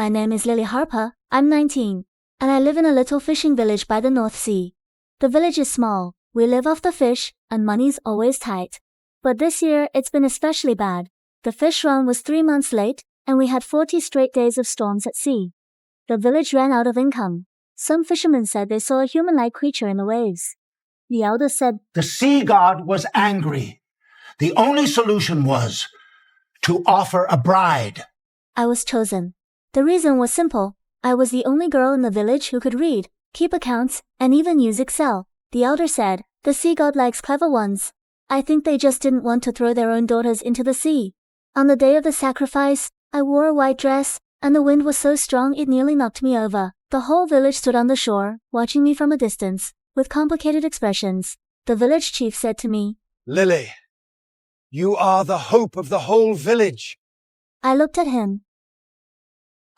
My name is Lily Harper, I'm 19, and I live in a little fishing village by the North Sea. The village is small, we live off the fish, and money's always tight. But this year, it's been especially bad. The fish run was 3 months late, and we had 40 straight days of storms at sea. The village ran out of income. Some fishermen said they saw a human-like creature in the waves. The eldest said, "The sea god was angry. The only solution was to offer a bride." I was chosen. The reason was simple. I was the only girl in the village who could read, keep accounts, and even use Excel. The elder said, "The sea god likes clever ones." I think they just didn't want to throw their own daughters into the sea. On the day of the sacrifice, I wore a white dress, and the wind was so strong it nearly knocked me over. The whole village stood on the shore, watching me from a distance, with complicated expressions. The village chief said to me, "Lily, you are the hope of the whole village." I looked at him.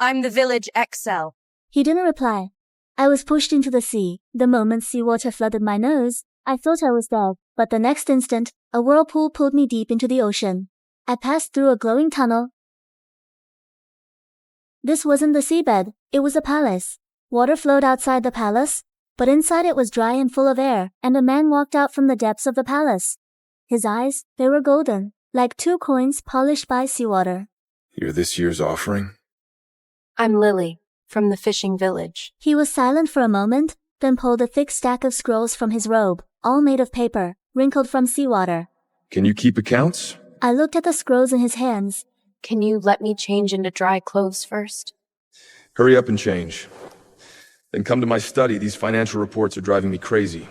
"I'm the village Excel." He didn't reply. I was pushed into the sea. The moment seawater flooded my nose, I thought I was dead, but the next instant, a whirlpool pulled me deep into the ocean. I passed through a glowing tunnel. This wasn't the seabed, it was a palace. Water flowed outside the palace, but inside it was dry and full of air, and a man walked out from the depths of the palace. His eyes, they were golden, like 2 coins polished by seawater. "You're this year's offering?" "I'm Lily, from the fishing village." He was silent for a moment, then pulled a thick stack of scrolls from his robe, all made of paper, wrinkled from seawater. "Can you keep accounts?" I looked at the scrolls in his hands. "Can you let me change into dry clothes first?" Hurry up and change. Then come to my study. These financial reports are driving me crazy.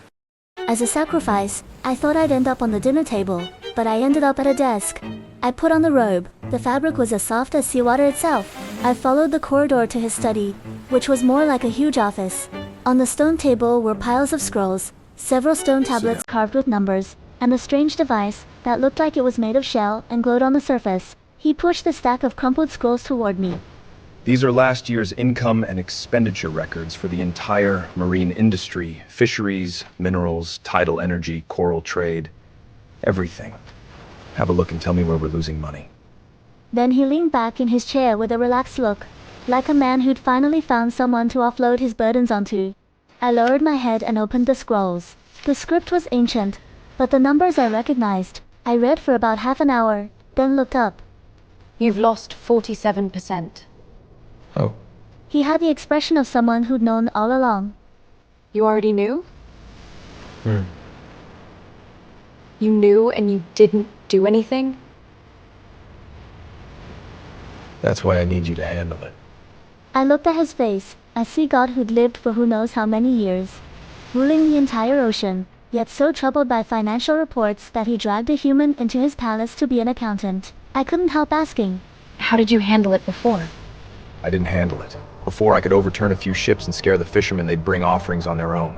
As a sacrifice, I thought I'd end up on the dinner table, but I ended up at a desk. I put on the robe. The fabric was as soft as seawater itself. I followed the corridor to his study, which was more like a huge office. On the stone table were piles of scrolls, several stone tablets carved with numbers, and a strange device that looked like it was made of shell and glowed on the surface. He pushed the stack of crumpled scrolls toward me. These are last year's income and expenditure records for the entire marine industry, fisheries, minerals, tidal energy, coral trade, everything. Have a look and tell me where we're losing money. Then he leaned back in his chair with a relaxed look, like a man who'd finally found someone to offload his burdens onto. I lowered my head and opened the scrolls. The script was ancient, but the numbers I recognized. I read for about half an hour, then looked up. "You've lost 47%. Oh. He had the expression of someone who'd known all along. You already knew? Hmm. You knew and you didn't do anything? That's why I need you to handle it. I looked at his face, a sea god who'd lived for who knows how many years, ruling the entire ocean, yet so troubled by financial reports that he dragged a human into his palace to be an accountant. I couldn't help asking, How did you handle it before? I didn't handle it. Before, I could overturn a few ships and scare the fishermen they'd bring offerings on their own.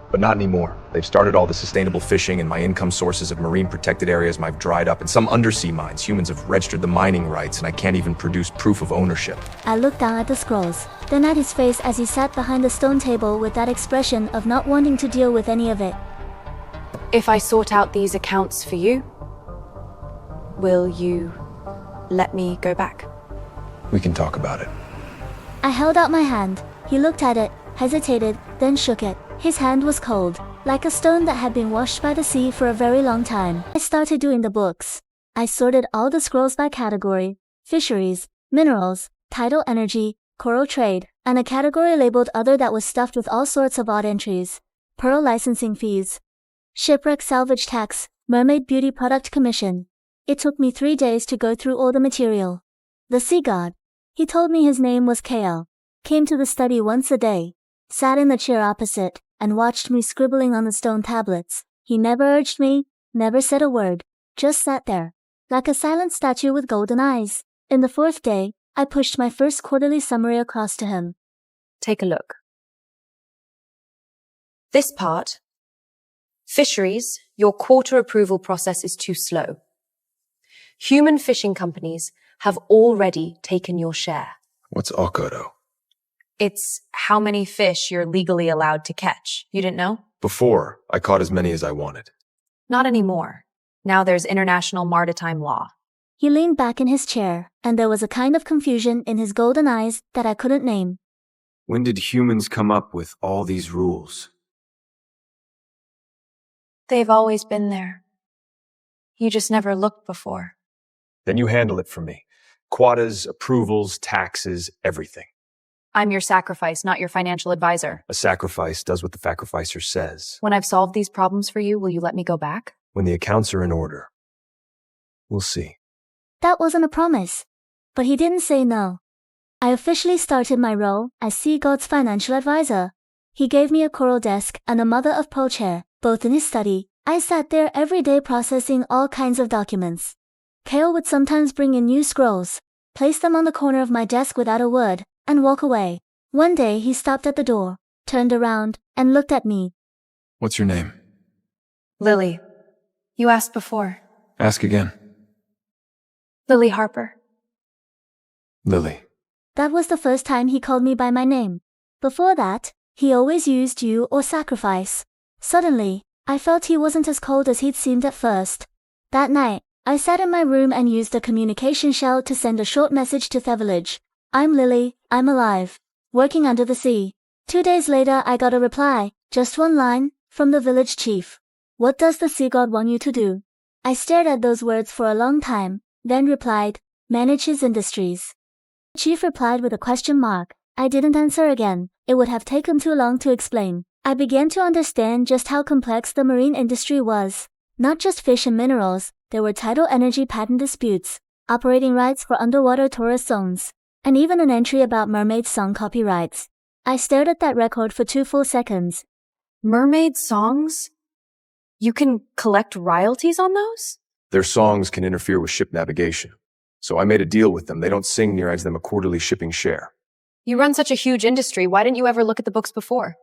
But not anymore. They've started all the sustainable fishing, and my income sources of marine protected areas might have dried up. In some undersea mines, humans have registered the mining rights, and I can't even produce proof of ownership. I looked down at the scrolls, then at his face as he sat behind the stone table with that expression of not wanting to deal with any of it. If I sort out these accounts for you, will you let me go back? We can talk about it. I held out my hand. He looked at it, hesitated, then shook it. His hand was cold, like a stone that had been washed by the sea for a very long time. I started doing the books. I sorted all the scrolls by category: fisheries, minerals, tidal energy, coral trade, and a category labeled other that was stuffed with all sorts of odd entries: pearl licensing fees, shipwreck salvage tax, mermaid beauty product commission. It took me 3 days to go through all the material. The sea god, he told me his name was Kael, came to the study once a day, sat in the chair opposite, and watched me scribbling on the stone tablets. He never urged me, never said a word, just sat there, like a silent statue with golden eyes. In the 4th day, I pushed my first quarterly summary across to him. Take a look. This part, fisheries, your quarter approval process is too slow. Human fishing companies have already taken your share. What's okoro? It's how many fish you're legally allowed to catch. You didn't know? Before, I caught as many as I wanted. Not anymore. Now there's international maritime law. He leaned back in his chair, and there was a kind of confusion in his golden eyes that I couldn't name. When did humans come up with all these rules? They've always been there. You just never looked before. Then you handle it for me. Quotas, approvals, taxes, everything. I'm your sacrifice, not your financial advisor. A sacrifice does what the sacrificer says. When I've solved these problems for you, will you let me go back? When the accounts are in order. We'll see. That wasn't a promise. But he didn't say no. I officially started my role as Sea God's financial advisor. He gave me a coral desk and a mother-of-pearl chair, both in his study. I sat there every day processing all kinds of documents. Kael would sometimes bring in new scrolls, place them on the corner of my desk without a word, and walk away. One day he stopped at the door, turned around, and looked at me. What's your name? Lily. You asked before. Ask again. Lily Harper. Lily. That was the first time he called me by my name. Before that, he always used you or sacrifice. Suddenly, I felt he wasn't as cold as he'd seemed at first. That night, I sat in my room and used a communication shell to send a short message to the village. I'm Lily, I'm alive. Working under the sea. 2 days later I got a reply, just one line, from the village chief. What does the sea god want you to do? I stared at those words for a long time, then replied, manage his industries. The chief replied with a question mark. I didn't answer again. It would have taken too long to explain. I began to understand just how complex the marine industry was. Not just fish and minerals, there were tidal energy patent disputes, operating rights for underwater tourist zones, and even an entry about mermaid song copyrights. I stared at that record for 2 full seconds. Mermaid songs? You can collect royalties on those? Their songs can interfere with ship navigation. So I made a deal with them. They don't sing near as them a quarterly shipping share. You run such a huge industry, why didn't you ever look at the books before?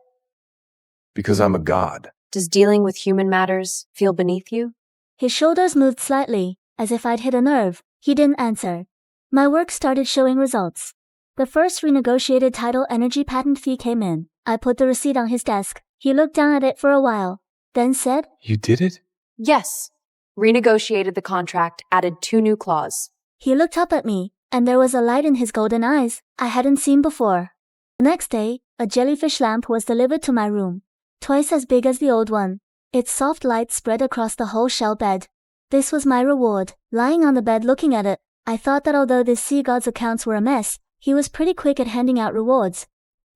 Because I'm a god. Does dealing with human matters feel beneath you? His shoulders moved slightly, as if I'd hit a nerve. He didn't answer. My work started showing results. The first renegotiated tidal energy patent fee came in. I put the receipt on his desk. He looked down at it for a while, then said, You did it? Yes. Renegotiated the contract, added 2 new clauses. He looked up at me, and there was a light in his golden eyes I hadn't seen before. The next day, a jellyfish lamp was delivered to my room, twice as big as the old one. Its soft light spread across the whole shell bed. This was my reward. Lying on the bed looking at it, I thought that although this sea god's accounts were a mess, he was pretty quick at handing out rewards.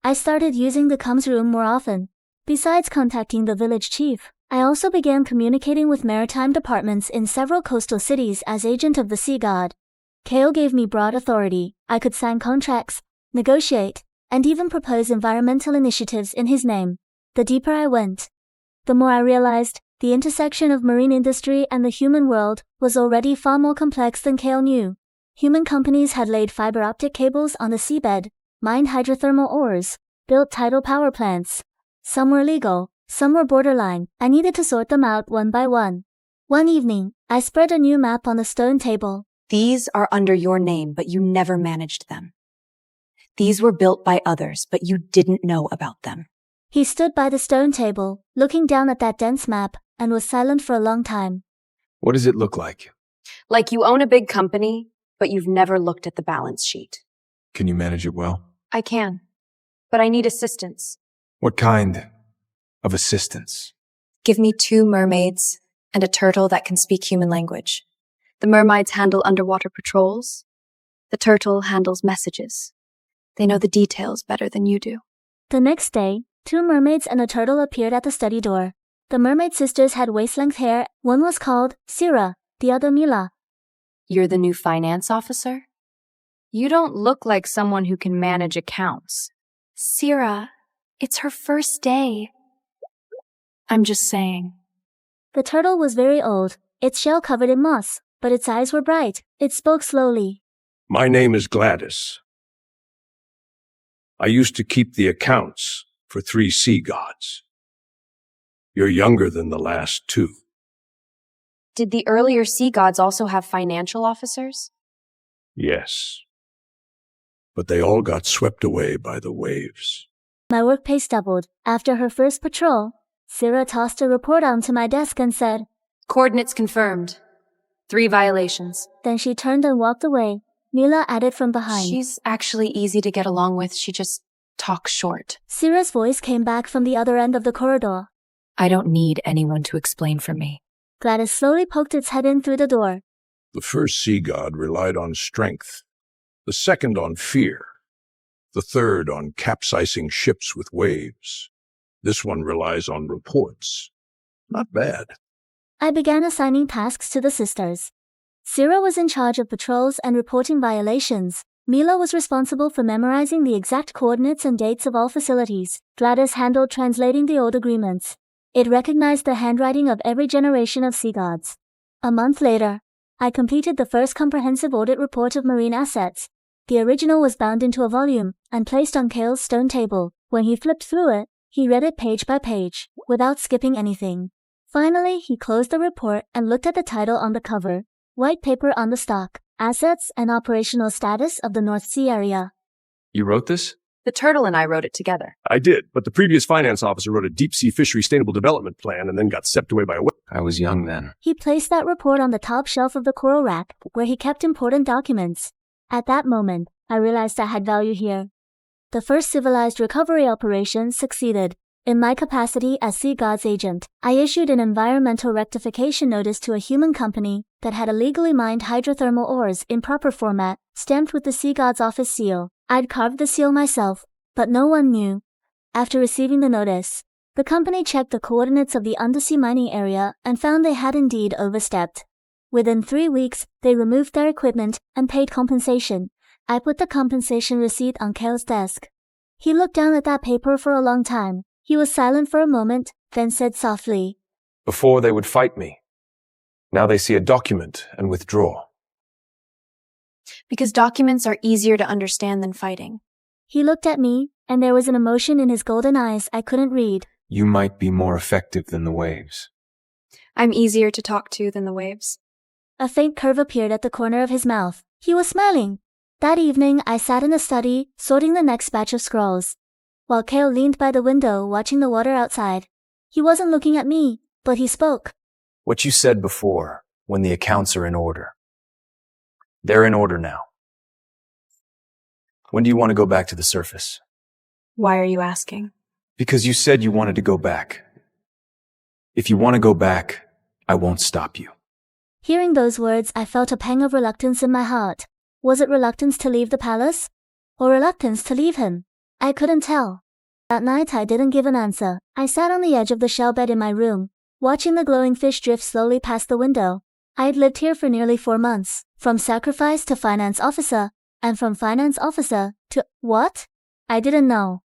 I started using the comms room more often. Besides contacting the village chief, I also began communicating with maritime departments in several coastal cities as agent of the sea god. Kael gave me broad authority. I could sign contracts, negotiate, and even propose environmental initiatives in his name. The deeper I went, the more I realized the intersection of marine industry and the human world was already far more complex than Kael knew. Human companies had laid fiber optic cables on the seabed, mined hydrothermal ores, built tidal power plants. Some were legal, some were borderline. I needed to sort them out one by one. One evening, I spread a new map on the stone table. These are under your name, but you never managed them. These were built by others, but you didn't know about them. He stood by the stone table, looking down at that dense map, and was silent for a long time. What does it look like? Like you own a big company, but you've never looked at the balance sheet. Can you manage it well? I can, but I need assistance. What kind of assistance? Give me 2 mermaids and a turtle that can speak human language. The mermaids handle underwater patrols. The turtle handles messages. They know the details better than you do. The next day, 2 mermaids and a turtle appeared at the study door. The mermaid sisters had waist-length hair. One was called Sira, the other Mila. You're the new finance officer? You don't look like someone who can manage accounts. Sira, it's her first day. I'm just saying. The turtle was very old, its shell covered in moss, but its eyes were bright. It spoke slowly. My name is Gladys. I used to keep the accounts for 3 sea gods. You're younger than the last 2. Did the earlier sea gods also have financial officers? Yes. But they all got swept away by the waves. My work pace doubled. After her first patrol, Sira tossed a report onto my desk and said, Coordinates confirmed. 3 violations. Then she turned and walked away. Mila added from behind. She's actually easy to get along with. She just talks short. Sierra's voice came back from the other end of the corridor. I don't need anyone to explain for me. Gladys slowly poked its head in through the door. The first sea god relied on strength, the second on fear, the third on capsizing ships with waves. This one relies on reports. Not bad. I began assigning tasks to the sisters. Sierra was in charge of patrols and reporting violations. Mila was responsible for memorizing the exact coordinates and dates of all facilities. Gladys handled translating the old agreements. It recognized the handwriting of every generation of sea gods. A month later, I completed the first comprehensive audit report of marine assets. The original was bound into a volume and placed on Kael's stone table. When he flipped through it, he read it page by page, without skipping anything. Finally, he closed the report and looked at the title on the cover, White Paper on the Stock, Assets and Operational Status of the North Sea Area. You wrote this? The turtle and I wrote it together. I did, but the previous finance officer wrote a deep-sea fishery sustainable development plan and then got swept away by a whale. I was young then. He placed that report on the top shelf of the coral rack, where he kept important documents. At that moment, I realized I had value here. The first civilized recovery operation succeeded. In my capacity as Sea God's agent, I issued an environmental rectification notice to a human company that had illegally mined hydrothermal ores in proper format, stamped with the Sea God's office seal. I'd carved the seal myself, but no one knew. After receiving the notice, the company checked the coordinates of the undersea mining area and found they had indeed overstepped. Within 3 weeks, they removed their equipment and paid compensation. I put the compensation receipt on Kael's desk. He looked down at that paper for a long time. He was silent for a moment, then said softly, Before they would fight me. Now they see a document and withdraw. Because documents are easier to understand than fighting. He looked at me, and there was an emotion in his golden eyes I couldn't read. You might be more effective than the waves. I'm easier to talk to than the waves. A faint curve appeared at the corner of his mouth. He was smiling. That evening, I sat in the study, sorting the next batch of scrolls, while Kael leaned by the window watching the water outside. He wasn't looking at me, but he spoke. What you said before, when the accounts are in order. They're in order now. When do you want to go back to the surface? Why are you asking? Because you said you wanted to go back. If you want to go back, I won't stop you. Hearing those words, I felt a pang of reluctance in my heart. Was it reluctance to leave the palace? Or reluctance to leave him? I couldn't tell. That night I didn't give an answer. I sat on the edge of the shell bed in my room, watching the glowing fish drift slowly past the window. I had lived here for nearly 4 months, from sacrifice to finance officer, and from finance officer to what? I didn't know.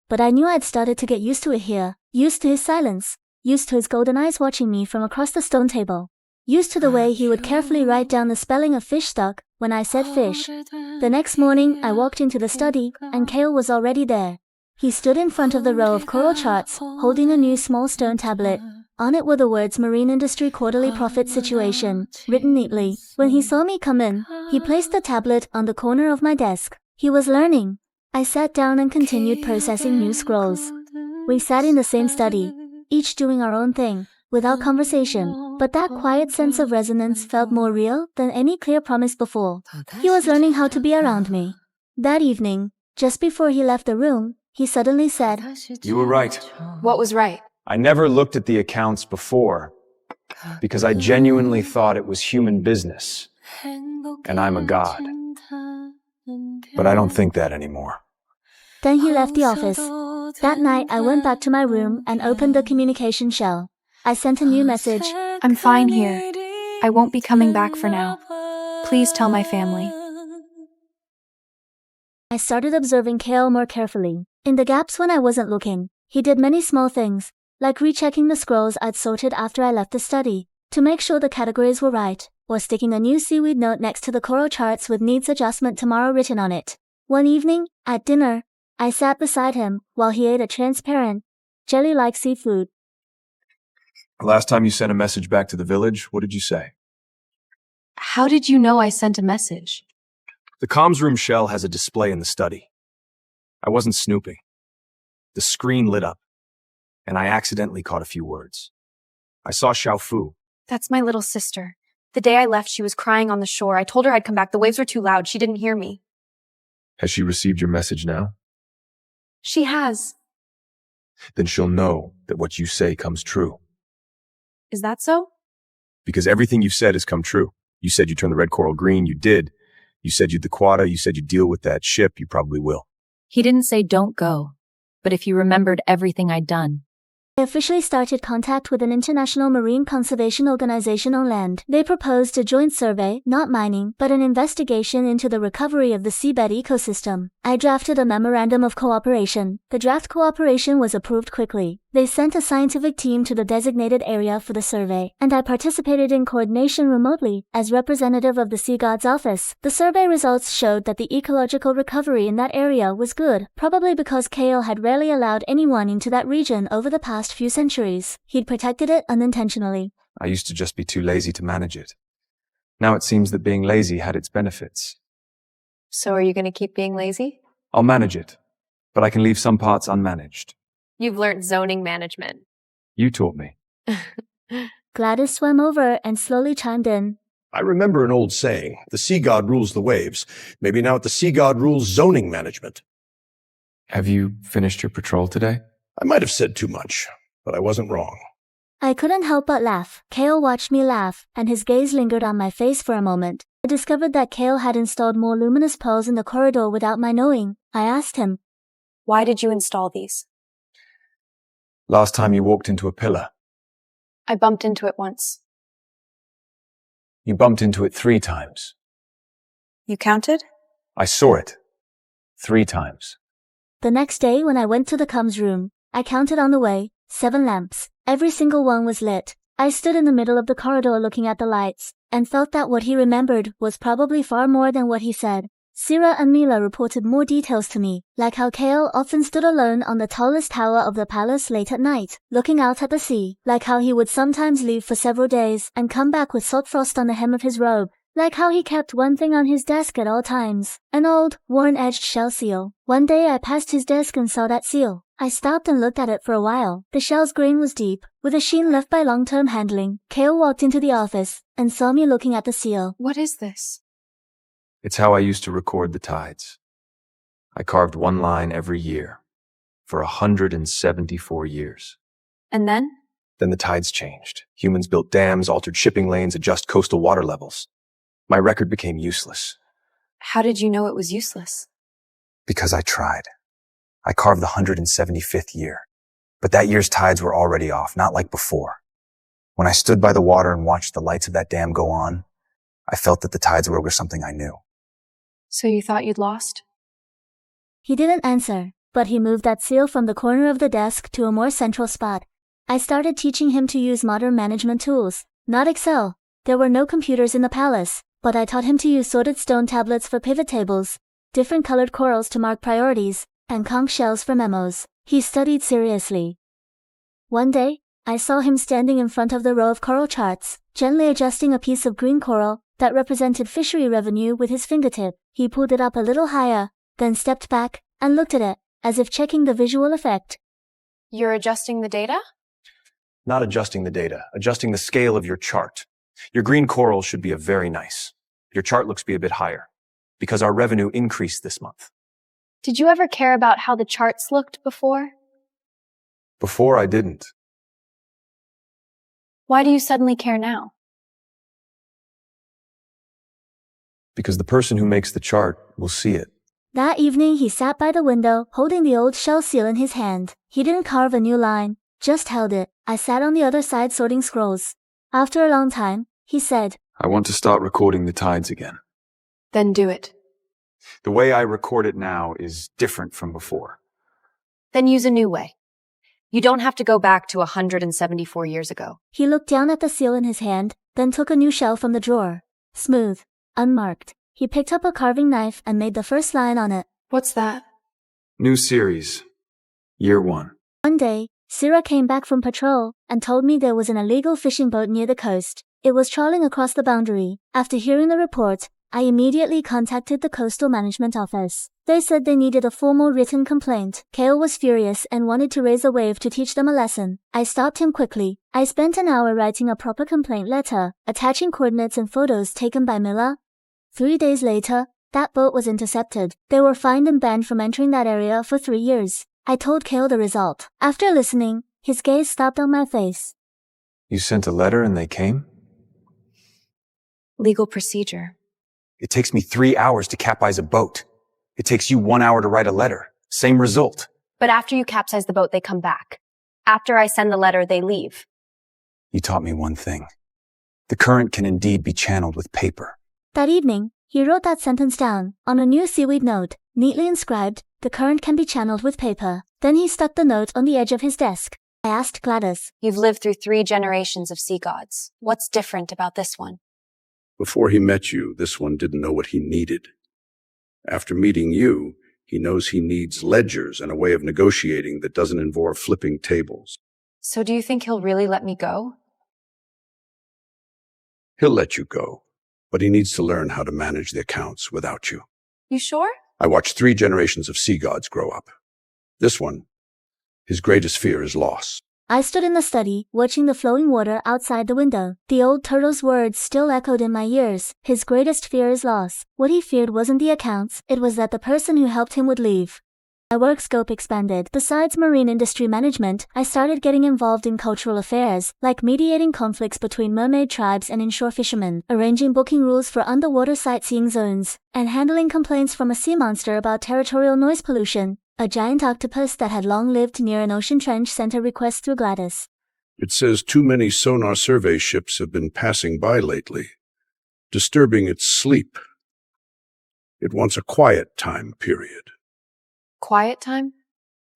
But I knew I'd started to get used to it here, used to his silence, used to his golden eyes watching me from across the stone table, used to the way he would carefully write down the spelling of fish stock when I said fish. The next morning, I walked into the study, and Kael was already there. He stood in front of the row of coral charts, holding a new small stone tablet. On it were the words Marine Industry Quarterly Profit Situation, written neatly. When he saw me come in, he placed the tablet on the corner of my desk. He was learning. I sat down and continued processing new scrolls. We sat in the same study, each doing our own thing, without conversation, but that quiet sense of resonance felt more real than any clear promise before. He was learning how to be around me. That evening, just before he left the room, he suddenly said, You were right. What was right? I never looked at the accounts before because I genuinely thought it was human business, and I'm a god. But I don't think that anymore. Then he left the office. That night, I went back to my room and opened the communication shell. I sent a new message. I'm fine here. I won't be coming back for now. Please tell my family. I started observing Kael more carefully. In the gaps when I wasn't looking, he did many small things, like rechecking the scrolls I'd sorted after I left the study, to make sure the categories were right, or sticking a new seaweed note next to the coral charts with needs adjustment tomorrow written on it. One evening, at dinner, I sat beside him while he ate a transparent, jelly-like seafood. Last time you sent a message back to the village, what did you say? How did you know I sent a message? The comms room shell has a display in the study. I wasn't snooping. The screen lit up, and I accidentally caught a few words. I saw Xiao Fu. That's my little sister. The day I left, she was crying on the shore. I told her I'd come back. The waves were too loud. She didn't hear me. Has she received your message now? She has. Then she'll know that what you say comes true. Is that so? Because everything you've said has come true. You said you'd turn the red coral green. You did. You said you'd the quota. You said you'd deal with that ship. You probably will. He didn't say don't go, but if you remembered everything I'd done. I officially started contact with an international marine conservation organization on land. They proposed a joint survey, not mining, but an investigation into the recovery of the seabed ecosystem. I drafted a memorandum of cooperation. The draft cooperation was approved quickly. They sent a scientific team to the designated area for the survey, and I participated in coordination remotely as representative of the Sea God's office. The survey results showed that the ecological recovery in that area was good, probably because Kael had rarely allowed anyone into that region over the past few centuries. He'd protected it unintentionally. I used to just be too lazy to manage it. Now it seems that being lazy had its benefits. So are you going to keep being lazy? I'll manage it, but I can leave some parts unmanaged. You've learned zoning management. You taught me. Gladys swam over and slowly chimed in. I remember an old saying, the sea god rules the waves. Maybe now the sea god rules zoning management. Have you finished your patrol today? I might have said too much, but I wasn't wrong. I couldn't help but laugh. Kael watched me laugh, and his gaze lingered on my face for a moment. I discovered that Kael had installed more luminous pearls in the corridor without my knowing. I asked him, Why did you install these? Last time you walked into a pillar. I bumped into it once. You bumped into it 3 times. You counted? I saw it. 3 times. The next day when I went to the comms room, I counted on the way, 7 lamps. Every single one was lit. I stood in the middle of the corridor looking at the lights, and felt that what he remembered was probably far more than what he said. Sira and Mila reported more details to me, like how Kael often stood alone on the tallest tower of the palace late at night, looking out at the sea, like how he would sometimes leave for several days and come back with salt frost on the hem of his robe, like how he kept one thing on his desk at all times, an old, worn-edged shell seal. One day I passed his desk and saw that seal. I stopped and looked at it for a while. The shell's grain was deep, with a sheen left by long-term handling. Kael walked into the office and saw me looking at the seal. What is this? It's how I used to record the tides. I carved 1 line every year, for 174 years. And then? Then the tides changed. Humans built dams, altered shipping lanes, adjust coastal water levels. My record became useless. How did you know it was useless? Because I tried. I carved the 175th year. But that year's tides were already off, not like before. When I stood by the water and watched the lights of that dam go on, I felt that the tides were something I knew. So you thought you'd lost? He didn't answer, but he moved that seal from the corner of the desk to a more central spot. I started teaching him to use modern management tools, not Excel. There were no computers in the palace, but I taught him to use sorted stone tablets for pivot tables, different colored corals to mark priorities, and conch shells for memos. He studied seriously. One day, I saw him standing in front of the row of coral charts, gently adjusting a piece of green coral that represented fishery revenue with his fingertip. He pulled it up a little higher, then stepped back and looked at it, as if checking the visual effect. You're adjusting the data? Not adjusting the data, adjusting the scale of your chart. Your green coral should be a very nice. Your chart looks to be a bit higher, because our revenue increased this month. Did you ever care about how the charts looked before? Before I didn't. Why do you suddenly care now? Because the person who makes the chart will see it. That evening he sat by the window, holding the old shell seal in his hand. He didn't carve a new line, just held it. I sat on the other side sorting scrolls. After a long time, he said, I want to start recording the tides again. Then do it. The way I record it now is different from before. Then use a new way. You don't have to go back to 174 years ago. He looked down at the seal in his hand, then took a new shell from the drawer. Smooth, unmarked. He picked up a carving knife and made the first line on it. What's that? New series. Year 1. One day, Sira came back from patrol and told me there was an illegal fishing boat near the coast. It was trawling across the boundary. After hearing the report, I immediately contacted the Coastal Management Office. They said they needed a formal written complaint. Kael was furious and wanted to raise a wave to teach them a lesson. I stopped him quickly. I spent an hour writing a proper complaint letter, attaching coordinates and photos taken by Miller. 3 days later, that boat was intercepted. They were fined and banned from entering that area for 3 years. I told Kael the result. After listening, his gaze stopped on my face. You sent a letter and they came? Legal procedure. It takes me 3 hours to capsize a boat. It takes you 1 hour to write a letter. Same result. But after you capsize the boat, they come back. After I send the letter, they leave. You taught me one thing. The current can indeed be channeled with paper. That evening, he wrote that sentence down on a new seaweed note, neatly inscribed, "The current can be channeled with paper." Then he stuck the note on the edge of his desk. I asked Gladys. You've lived through 3 generations of sea gods. What's different about this one? Before he met you, this one didn't know what he needed. After meeting you, he knows he needs ledgers and a way of negotiating that doesn't involve flipping tables. So do you think he'll really let me go? He'll let you go, but he needs to learn how to manage the accounts without you. You sure? I watched 3 generations of sea gods grow up. This one, his greatest fear is loss. I stood in the study, watching the flowing water outside the window. The old turtle's words still echoed in my ears. His greatest fear is loss. What he feared wasn't the accounts, it was that the person who helped him would leave. My work scope expanded. Besides marine industry management, I started getting involved in cultural affairs, like mediating conflicts between mermaid tribes and inshore fishermen, arranging booking rules for underwater sightseeing zones, and handling complaints from a sea monster about territorial noise pollution. A giant octopus that had long lived near an ocean trench sent a request through Gladys. It says too many sonar survey ships have been passing by lately, disturbing its sleep. It wants a quiet time period, Quiet time?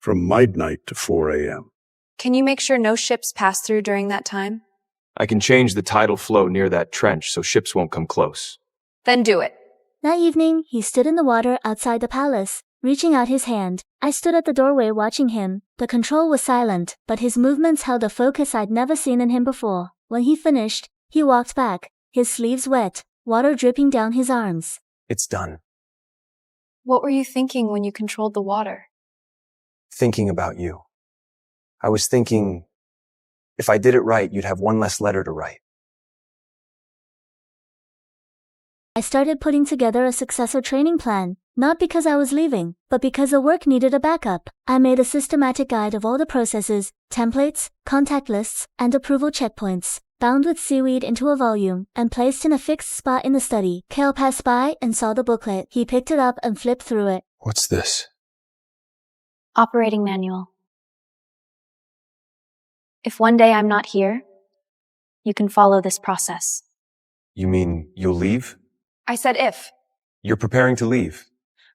from midnight to 4 a.m. Can you make sure no ships pass through during that time? I can change the tidal flow near that trench so ships won't come close. Then do it. That evening, he stood in the water outside the palace, reaching out his hand. I stood at the doorway watching him. The control was silent, but his movements held a focus I'd never seen in him before. When he finished, he walked back, his sleeves wet, water dripping down his arms. It's done. What were you thinking when you controlled the water? Thinking about you. I was thinking, if I did it right, you'd have 1 less letter to write. I started putting together a successor training plan, not because I was leaving, but because the work needed a backup. I made a systematic guide of all the processes, templates, contact lists, and approval checkpoints, bound with seaweed into a volume, and placed in a fixed spot in the study. Kael passed by and saw the booklet. He picked it up and flipped through it. What's this? Operating manual. If one day I'm not here, you can follow this process. You mean you'll leave? I said if. You're preparing to leave.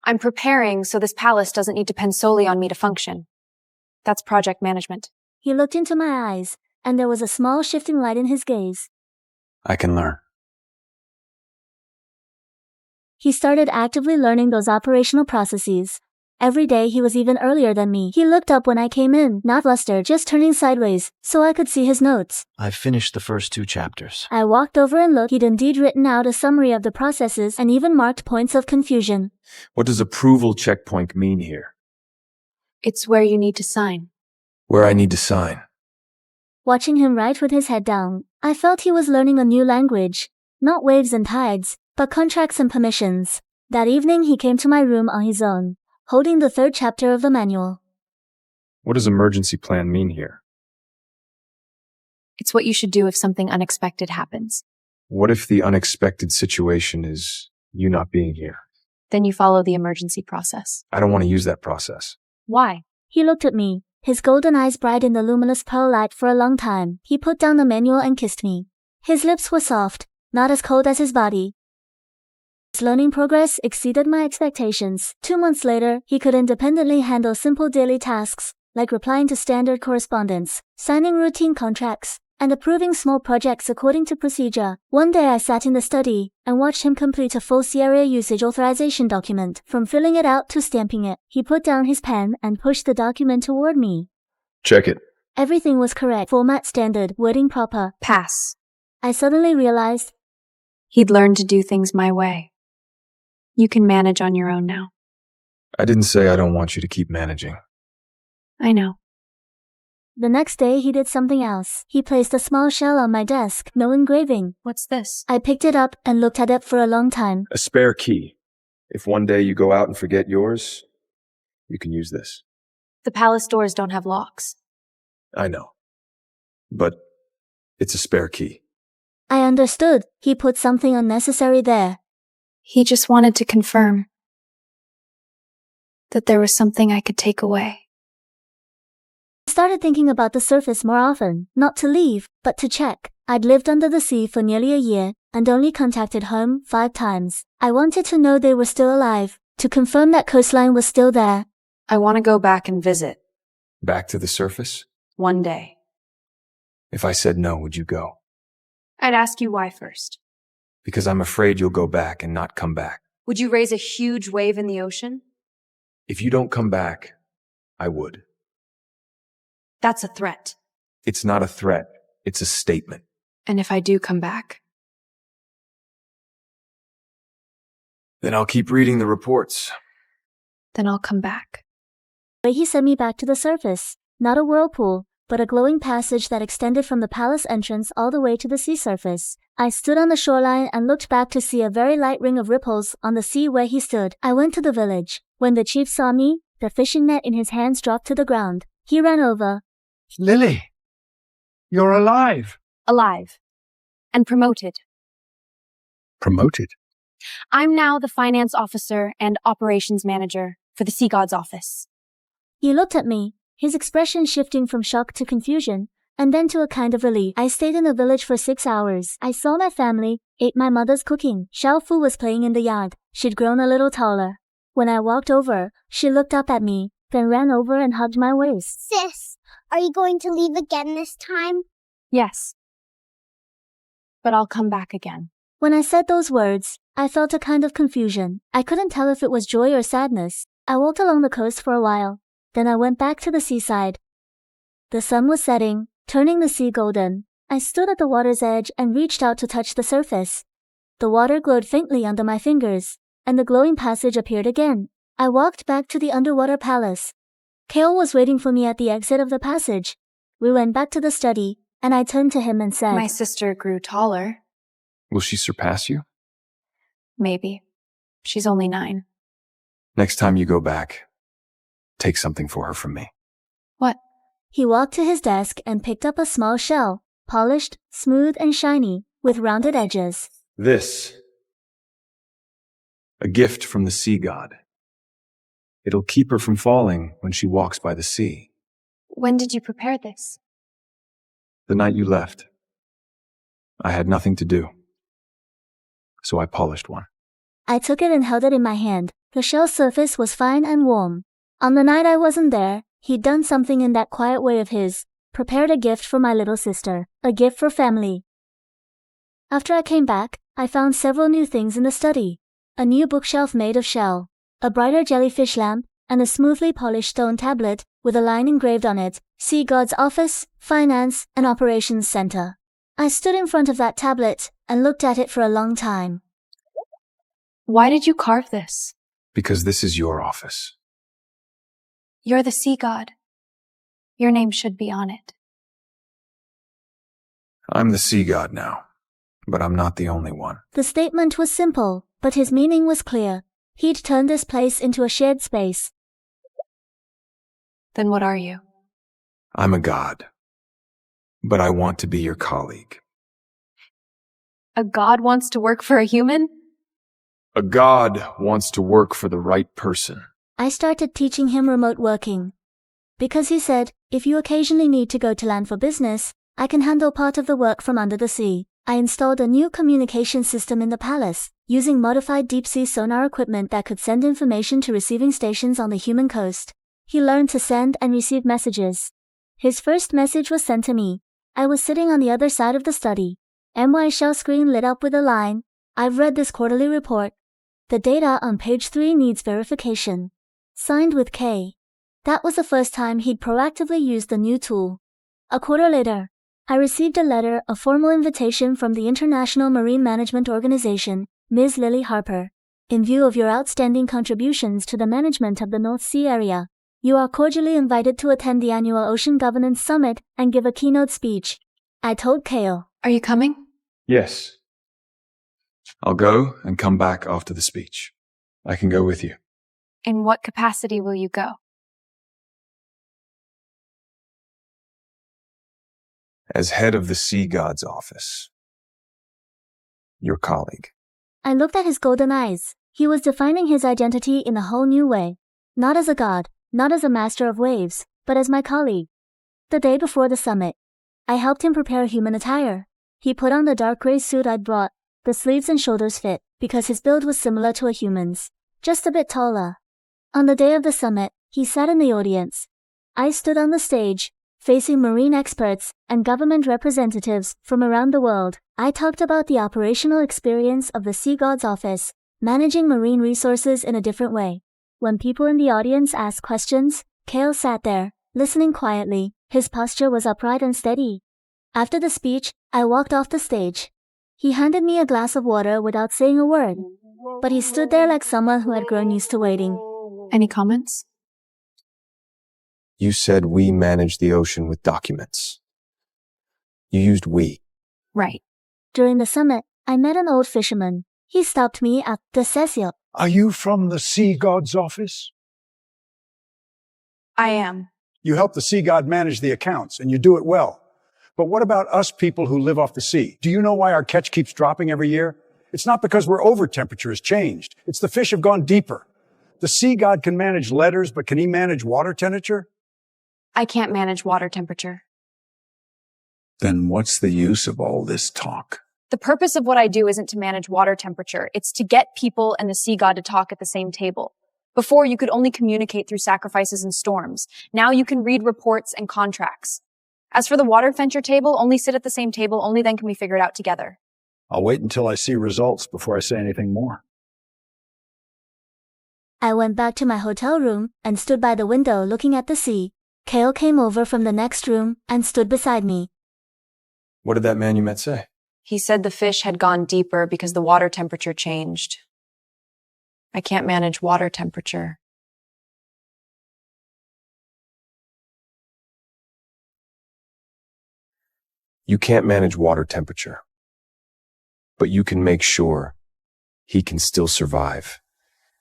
I'm preparing so this palace doesn't need to depend solely on me to function. That's project management. He looked into my eyes, and there was a small shifting light in his gaze. I can learn. He started actively learning those operational processes. Every day he was even earlier than me. He looked up when I came in, not flustered, just turning sideways, so I could see his notes. I've finished the first 2 chapters. I walked over and looked. He'd indeed written out a summary of the processes and even marked points of confusion. What does approval checkpoint mean here? It's where you need to sign. Where I need to sign. Watching him write with his head down, I felt he was learning a new language. Not waves and tides, but contracts and permissions. That evening he came to my room on his own, holding the 3rd chapter of the manual. What does emergency plan mean here? It's what you should do if something unexpected happens. What if the unexpected situation is you not being here? Then you follow the emergency process. I don't want to use that process. Why? He looked at me, his golden eyes bright in the luminous pearl light for a long time. He put down the manual and kissed me. His lips were soft, not as cold as his body. His learning progress exceeded my expectations. 2 months later, he could independently handle simple daily tasks, like replying to standard correspondence, signing routine contracts, and approving small projects according to procedure. One day I sat in the study and watched him complete a full sea area usage authorization document, from filling it out to stamping it. He put down his pen and pushed the document toward me. Check it. Everything was correct. Format standard, wording proper. Pass. I suddenly realized He'd learned to do things my way. You can manage on your own now. I didn't say I don't want you to keep managing. I know. The next day he did something else. He placed a small shell on my desk, no engraving. What's this? I picked it up and looked at it for a long time. A spare key. If one day you go out and forget yours, you can use this. The palace doors don't have locks. I know. But it's a spare key. I understood. He put something unnecessary there. He just wanted to confirm that there was something I could take away. I started thinking about the surface more often, not to leave, but to check. I'd lived under the sea for nearly a year, and only contacted home 5 times. I wanted to know they were still alive, to confirm that coastline was still there. I want to go back and visit. Back to the surface? One day. If I said no, would you go? I'd ask you why first. Because I'm afraid you'll go back and not come back. Would you raise a huge wave in the ocean? If you don't come back, I would. That's a threat. It's not a threat. It's a statement. And if I do come back? Then I'll keep reading the reports. Then I'll come back. He sent me back to the surface. Not a whirlpool, but a glowing passage that extended from the palace entrance all the way to the sea surface. I stood on the shoreline and looked back to see a very light ring of ripples on the sea where he stood. I went to the village. When the chief saw me, the fishing net in his hands dropped to the ground. He ran over. Lily, you're alive. Alive. And promoted. Promoted? I'm now the finance officer and operations manager for the Sea God's office. He looked at me, his expression shifting from shock to confusion, and then to a kind of relief. I stayed in the village for 6 hours. I saw my family, ate my mother's cooking. Xiao Fu was playing in the yard. She'd grown a little taller. When I walked over, she looked up at me, then ran over and hugged my waist. Sis, are you going to leave again this time? Yes. But I'll come back again. When I said those words, I felt a kind of confusion. I couldn't tell if it was joy or sadness. I walked along the coast for a while. Then I went back to the seaside. The sun was setting, turning the sea golden. I stood at the water's edge and reached out to touch the surface. The water glowed faintly under my fingers, and the glowing passage appeared again. I walked back to the underwater palace. Kael was waiting for me at the exit of the passage. We went back to the study, and I turned to him and said, My sister grew taller. Will she surpass you? Maybe. She's only 9. Next time you go back, take something for her from me. What? He walked to his desk and picked up a small shell, polished, smooth and shiny, with rounded edges. This. A gift from the sea god. It'll keep her from falling when she walks by the sea. When did you prepare this? The night you left. I had nothing to do. So I polished one. I took it and held it in my hand. The shell surface was fine and warm. On the night I wasn't there, he'd done something in that quiet way of his, prepared a gift for my little sister, a gift for family. After I came back, I found several new things in the study. A new bookshelf made of shell, a brighter jellyfish lamp, and a smoothly polished stone tablet with a line engraved on it, Sea God's Office, Finance, and Operations Center. I stood in front of that tablet and looked at it for a long time. Why did you carve this? Because this is your office. You're the sea god. Your name should be on it. I'm the sea god now, but I'm not the only one. The statement was simple, but his meaning was clear. He'd turned this place into a shared space. Then what are you? I'm a god, but I want to be your colleague. A god wants to work for a human? A god wants to work for the right person. I started teaching him remote working. Because he said, if you occasionally need to go to land for business, I can handle part of the work from under the sea. I installed a new communication system in the palace, using modified deep-sea sonar equipment that could send information to receiving stations on the human coast. He learned to send and receive messages. His first message was sent to me. I was sitting on the other side of the study. My shell screen lit up with a line. I've read this quarterly report. The data on page 3 needs verification. Signed with K. That was the first time he'd proactively used the new tool. A quarter later, I received a letter, a formal invitation from the International Marine Management Organization, Ms. Lily Harper. In view of your outstanding contributions to the management of the North Sea area, you are cordially invited to attend the annual Ocean Governance Summit and give a keynote speech. I told Kael. Are you coming? Yes. I'll go and come back after the speech. I can go with you. In what capacity will you go? As head of the Sea God's office. Your colleague. I looked at his golden eyes. He was defining his identity in a whole new way. Not as a god, not as a master of waves, but as my colleague. The day before the summit, I helped him prepare human attire. He put on the dark gray suit I'd brought. The sleeves and shoulders fit, because his build was similar to a human's, just a bit taller. On the day of the summit, he sat in the audience. I stood on the stage, facing marine experts and government representatives from around the world. I talked about the operational experience of the Sea God's office, managing marine resources in a different way. When people in the audience asked questions, Kael sat there, listening quietly. His posture was upright and steady. After the speech, I walked off the stage. He handed me a glass of water without saying a word, but he stood there like someone who had grown used to waiting. Any comments? You said we manage the ocean with documents. You used we. Right. During the summit, I met an old fisherman. He stopped me at the Cecil. Are you from the Sea God's office? I am. You help the Sea God manage the accounts, and you do it well. But what about us people who live off the sea? Do you know why our catch keeps dropping every year? It's not because we're over temperature has changed. It's the fish have gone deeper. The Sea God can manage letters, but can he manage water temperature? I can't manage water temperature. Then what's the use of all this talk? The purpose of what I do isn't to manage water temperature. It's to get people and the sea god to talk at the same table. Before, you could only communicate through sacrifices and storms. Now you can read reports and contracts. As for the water venture table, only sit at the same table, only then can we figure it out together. I'll wait until I see results before I say anything more. I went back to my hotel room and stood by the window looking at the sea. Kael came over from the next room and stood beside me. What did that man you met say? He said the fish had gone deeper because the water temperature changed. I can't manage water temperature. You can't manage water temperature, but you can make sure he can still survive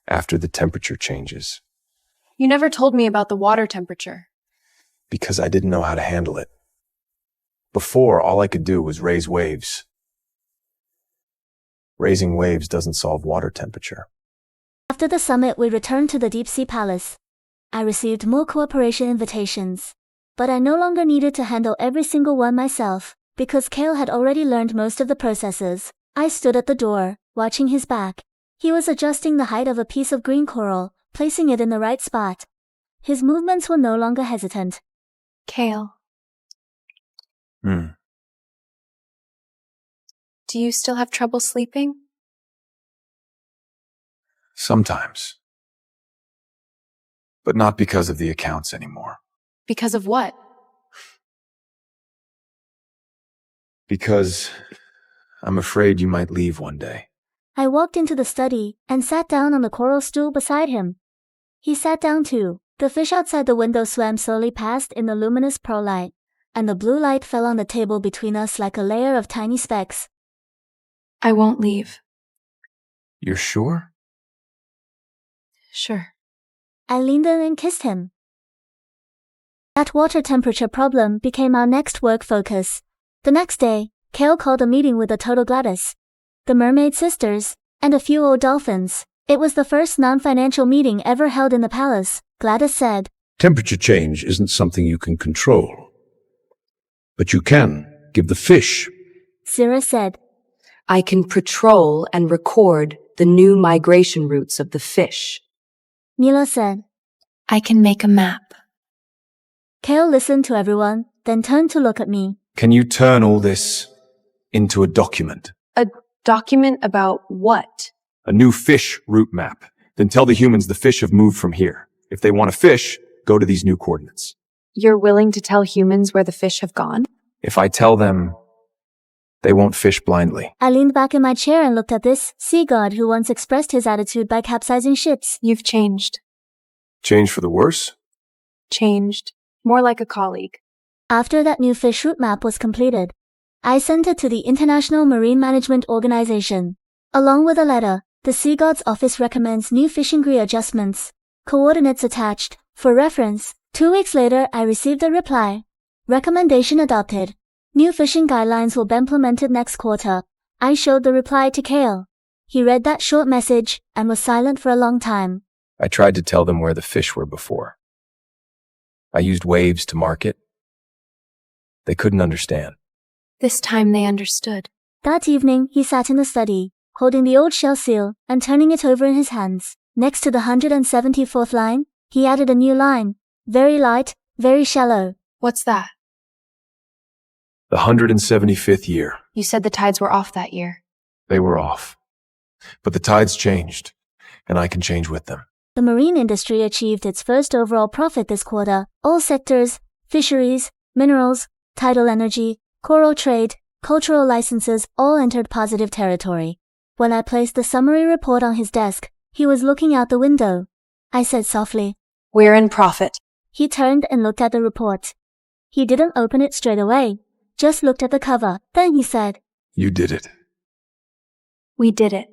after the temperature changes. You never told me about the water temperature. Because I didn't know how to handle it. Before, all I could do was raise waves. Raising waves doesn't solve water temperature. After the summit, we returned to the Deep Sea Palace. I received more cooperation invitations, but I no longer needed to handle every single one myself, because Kael had already learned most of the processes. I stood at the door, watching his back. He was adjusting the height of a piece of green coral, placing it in the right spot. His movements were no longer hesitant. Kael, do you still have trouble sleeping? Sometimes. But not because of the accounts anymore. Because of what? Because I'm afraid you might leave one day. I walked into the study and sat down on the coral stool beside him. He sat down too. The fish outside the window swam slowly past in the luminous pearl light, and the blue light fell on the table between us like a layer of tiny specks. I won't leave. You're sure? Sure. I leaned in and kissed him. That water temperature problem became our next work focus. The next day, Kael called a meeting with the Total Gladys, the Mermaid Sisters, and a few old dolphins. It was the first non-financial meeting ever held in the palace. Gladys said, Temperature change isn't something you can control. But you can give the fish. Sarah said, I can patrol and record the new migration routes of the fish. Mila said, I can make a map. Kael listened to everyone, then turned to look at me. Can you turn all this into a document? A document about what? A new fish route map. Then tell the humans the fish have moved from here. If they want to fish, go to these new coordinates. You're willing to tell humans where the fish have gone? If I tell them They won't fish blindly. I leaned back in my chair and looked at this sea god who once expressed his attitude by capsizing ships. You've changed. Change for the worse? Changed. More like a colleague. After that new fish route map was completed, I sent it to the International Marine Management Organization. Along with a letter, the Sea God's office recommends new fishing gear adjustments. Coordinates attached. For reference, 2 weeks later I received a reply. Recommendation adopted. New fishing guidelines will be implemented next quarter. I showed the reply to Kael. He read that short message and was silent for a long time. I tried to tell them where the fish were before. I used waves to mark it. They couldn't understand. This time they understood. That evening, he sat in the study, holding the old shell seal and turning it over in his hands. Next to the 174th line, he added a new line. Very light, very shallow. What's that? The 175th year. You said the tides were off that year. They were off. But the tides changed, and I can change with them. The marine industry achieved its first overall profit this quarter. All sectors, fisheries, minerals, tidal energy, coral trade, cultural licenses all entered positive territory. When I placed the summary report on his desk, he was looking out the window. I said softly, We're in profit. He turned and looked at the report. He didn't open it straight away, just looked at the cover. Then he said, You did it. We did it.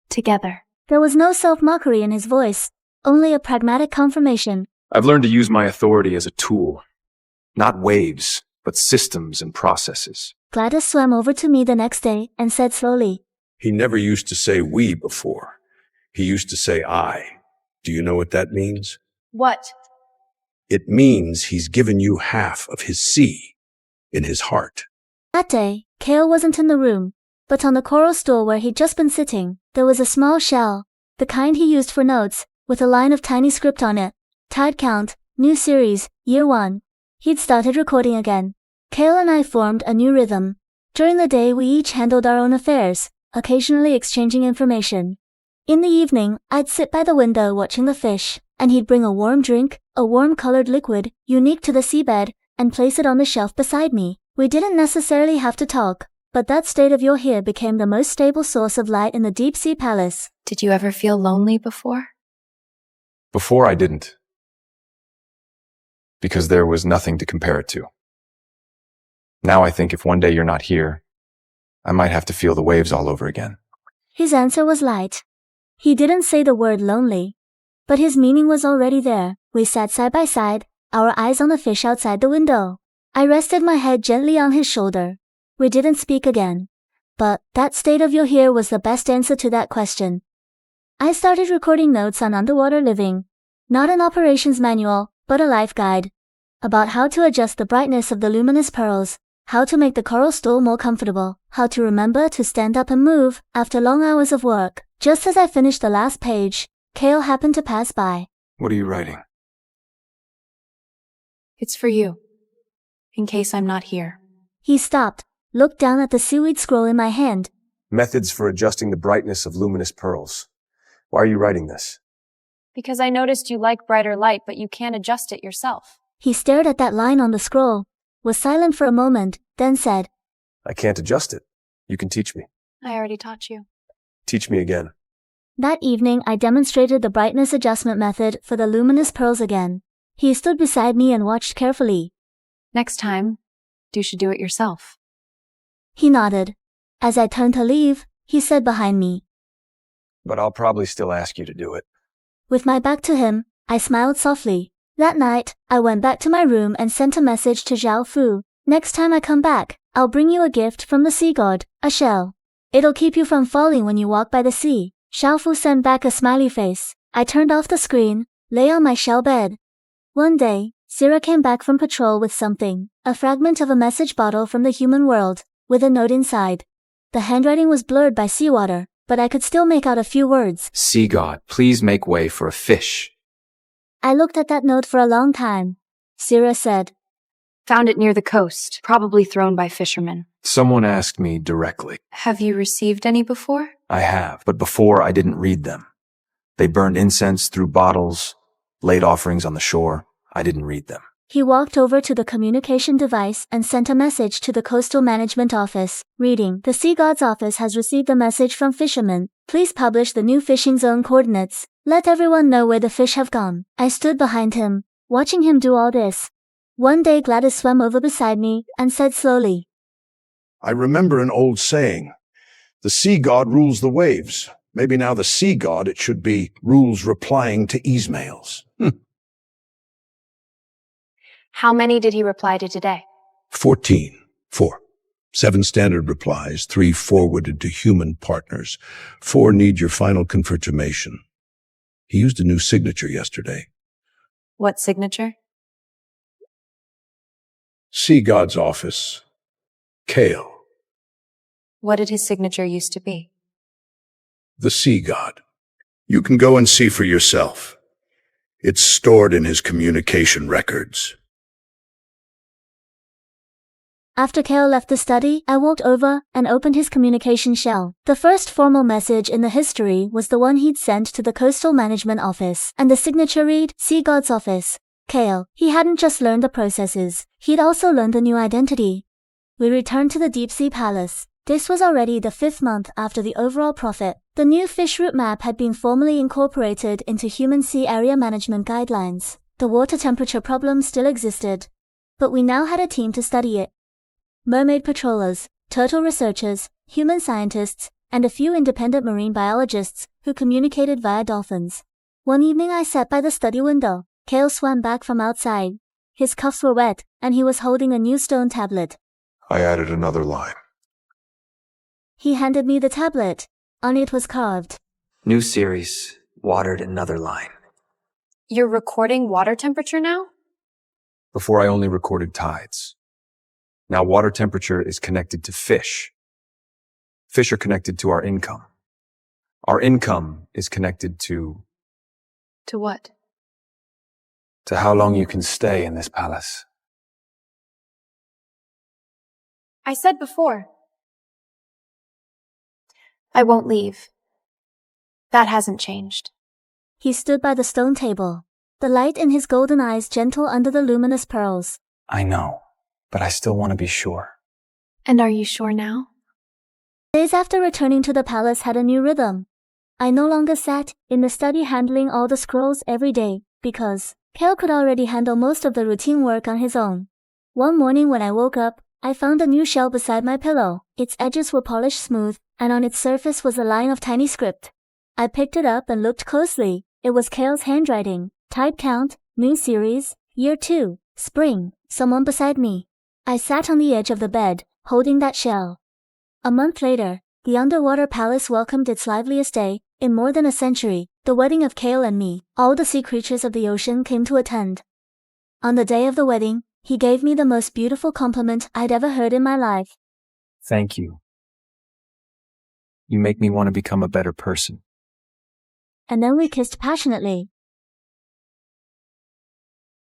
Together. There was no self-mockery in his voice, only a pragmatic confirmation. I've learned to use my authority as a tool. Not waves, but systems and processes. Gladys swam over to me the next day and said slowly, He never used to say we before. He used to say I. Do you know what that means? What? It means he's given you half of his sea in his heart. That day, Kael wasn't in the room, but on the coral stool where he'd just been sitting, there was a small shell, the kind he used for notes, with a line of tiny script on it. Tide count, new series, year 1. He'd started recording again. Kael and I formed a new rhythm. During the day we each handled our own affairs, occasionally exchanging information. In the evening, I'd sit by the window watching the fish, and he'd bring a warm drink, a warm-colored liquid, unique to the seabed, and place it on the shelf beside me. We didn't necessarily have to talk, but that state of your here became the most stable source of light in the deep-sea palace. Did you ever feel lonely before? Before I didn't. Because there was nothing to compare it to. Now I think if one day you're not here, I might have to feel the waves all over again. His answer was light. He didn't say the word lonely, but his meaning was already there. We sat side by side, our eyes on the fish outside the window. I rested my head gently on his shoulder. We didn't speak again. But that state of your here was the best answer to that question. I started recording notes on underwater living. Not an operations manual, but a life guide. About how to adjust the brightness of the luminous pearls, how to make the coral stool more comfortable, how to remember to stand up and move after long hours of work. Just as I finished the last page, Kael happened to pass by. What are you writing? It's for you. In case I'm not here. He stopped, looked down at the seaweed scroll in my hand. Methods for adjusting the brightness of luminous pearls. Why are you writing this? Because I noticed you like brighter light, but you can't adjust it yourself. He stared at that line on the scroll, was silent for a moment, then said, I can't adjust it. You can teach me. I already taught you. Teach me again. That evening I demonstrated the brightness adjustment method for the luminous pearls again. He stood beside me and watched carefully. Next time, you should do it yourself. He nodded. As I turned to leave, he said behind me, But I'll probably still ask you to do it. With my back to him, I smiled softly. That night, I went back to my room and sent a message to Zhao Fu. Next time I come back, I'll bring you a gift from the sea god, a shell. It'll keep you from falling when you walk by the sea. Zhao Fu sent back a smiley face. I turned off the screen, lay on my shell bed. One day, Syrah came back from patrol with something, a fragment of a message bottle from the human world, with a note inside. The handwriting was blurred by seawater, but I could still make out a few words. Sea god, please make way for a fish. I looked at that note for a long time. Syrah said, Found it near the coast, probably thrown by fishermen. Someone asked me directly. Have you received any before? I have, but before I didn't read them. They burned incense through bottles, laid offerings on the shore. I didn't read them. He walked over to the communication device and sent a message to the Coastal Management Office, reading, "The Sea God's office has received a message from fishermen. Please publish the new fishing zone coordinates. Let everyone know where the fish have gone." I stood behind him, watching him do all this. One day Gladys swam over beside me and said slowly, I remember an old saying, the sea god rules the waves. Maybe now the sea god, it should be, rules replying to emails. How many did he reply to today? 14. 4. 7 standard replies, 3 forwarded to human partners. 4 need your final confirmation. He used a new signature yesterday. What signature? Sea God's office. Kael, What did his signature used to be? the sea god. You can go and see for yourself. It's stored in his communication records. After Kael left the study, I walked over and opened his communication shell. The first formal message in the history was the one he'd sent to the Coastal Management Office, and the signature read, Sea God's Office. Kael. He hadn't just learned the processes, he'd also learned the new identity. We returned to the Deep Sea Palace. This was already the 5th month after the overall profit. The new fish route map had been formally incorporated into human sea area management guidelines. The water temperature problem still existed, but we now had a team to study it. Mermaid patrollers, turtle researchers, human scientists, and a few independent marine biologists who communicated via dolphins. One evening I sat by the study window. Kael swam back from outside. His cuffs were wet, and he was holding a new stone tablet. I added another line. He handed me the tablet. On it was carved, New series, watered another line. You're recording water temperature now? Before I only recorded tides. Now water temperature is connected to fish. Fish are connected to our income. Our income is connected to what? To how long you can stay in this palace. I said before. I won't leave. That hasn't changed. He stood by the stone table, the light in his golden eyes gentle under the luminous pearls. I know, but I still want to be sure. And are you sure now? Days after returning to the palace had a new rhythm. I no longer sat in the study handling all the scrolls every day, because Kael could already handle most of the routine work on his own. One morning when I woke up, I found a new shell beside my pillow. Its edges were polished smooth, and on its surface was a line of tiny script. I picked it up and looked closely. It was Kael's handwriting. Type count, new series, year 2, spring, someone beside me. I sat on the edge of the bed, holding that shell. A month later, the underwater palace welcomed its liveliest day in more than a century, the wedding of Kael and me. All the sea creatures of the ocean came to attend. On the day of the wedding, he gave me the most beautiful compliment I'd ever heard in my life. Thank you. You make me want to become a better person. And then we kissed passionately.